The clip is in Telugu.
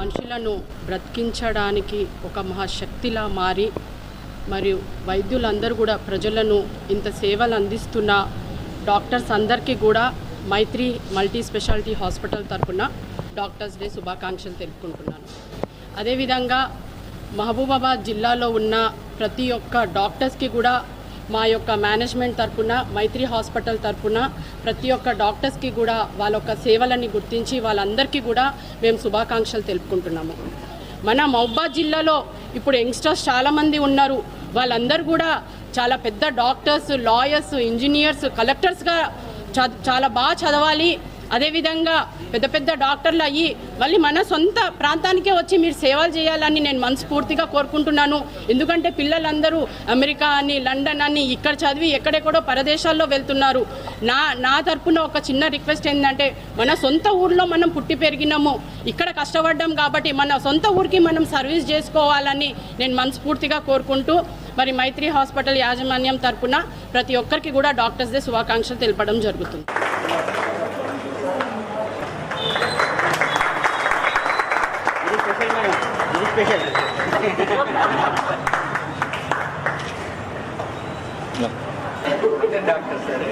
మనుషులను బ్రతికించడానికి ఒక మహాశక్తిలా మారి మరియు వైద్యులందరూ కూడా ప్రజలను ఇంత సేవలు అందిస్తున్న డాక్టర్స్ అందరికీ కూడా మైత్రి మల్టీ స్పెషాలిటీ హాస్పిటల్ తరఫున డాక్టర్స్ డే శుభాకాంక్షలు తెలుపుకుంటున్నాను. అదేవిధంగా మహబూబాబాద్ జిల్లాలో ఉన్న ప్రతి ఒక్క డాక్టర్స్కి కూడా మా యొక్క మేనేజ్మెంట్ తరఫున మైత్రి హాస్పిటల్ తరఫున ప్రతి ఒక్క డాక్టర్స్కి కూడా వాళ్ళ యొక్క సేవలని గుర్తించి వాళ్ళందరికీ కూడా మేము శుభాకాంక్షలు తెలుపుకుంటున్నాము. మన మహబూబాబాద్ జిల్లాలో ఇప్పుడు యంగ్స్టర్స్ చాలామంది ఉన్నారు. వాళ్ళందరూ కూడా చాలా పెద్ద డాక్టర్స్, లాయర్స్, ఇంజనీర్స్, కలెక్టర్స్గా చాలా బాగా చదవాలి. అదేవిధంగా పెద్ద పెద్ద డాక్టర్లు అయ్యి మళ్ళీ మన సొంత ప్రాంతానికే వచ్చి మీరు సేవలు చేయాలని నేను మనస్ఫూర్తిగా కోరుకుంటున్నాను. ఎందుకంటే పిల్లలందరూ అమెరికా అని, లండన్ అని ఇక్కడ చదివి ఎక్కడెక్కడో పరదేశాల్లో వెళ్తున్నారు. నా తరపున ఒక చిన్న రిక్వెస్ట్ ఏంటంటే, మన సొంత ఊర్లో మనం పుట్టి పెరిగినాము, ఇక్కడ కష్టపడ్డాం కాబట్టి మన సొంత ఊరికి మనం సర్వీస్ చేసుకోవాలని నేను మనస్ఫూర్తిగా కోరుకుంటూ మరి మైత్రి హాస్పిటల్ యాజమాన్యం తరపున ప్రతి ఒక్కరికి కూడా డాక్టర్స్ డే శుభాకాంక్షలు తెలపడం జరుగుతుంది. Doctor sir